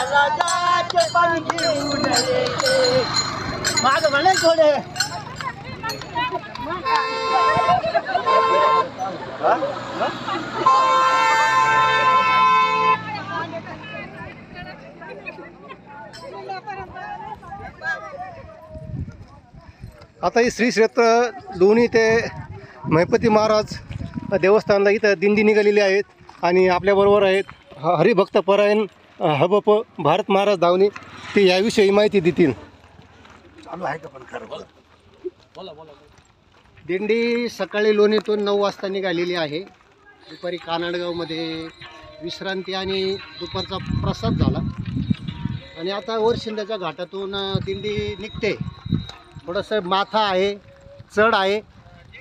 मला जाचे पण घेऊन येते माग म्हणे थोडे आता ही श्री क्षेत्र लोणी ते महिपती महाराज देवस्थानला इथं दिंडी निघालेली आहेत आणि आपल्याबरोबर आहेत हरिभक्त परायण हबप भारत महाराज धावणे ते याविषयी माहिती देतील. चालू आहे का पण खरं बोला. दिंडी सकाळी लोणीतून 9 वाजता निघालेली आहे. दुपारी कानडगावमध्ये विश्रांती आणि दुपारचा प्रसाद झाला आणि आता वरशिंद्याच्या घाटातून दिंडी निघते. थोडंसं माथा आहे, चढ आहे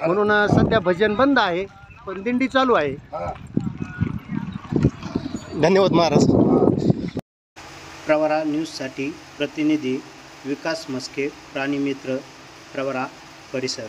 म्हणून सध्या भजन बंद आहे पण दिंडी चालू आहे. धन्यवाद महाराज. प्रवरा न्यूजसाठी प्रतिनिधी विकास मस्के, प्राणीमित्र, प्रवरा परिसर.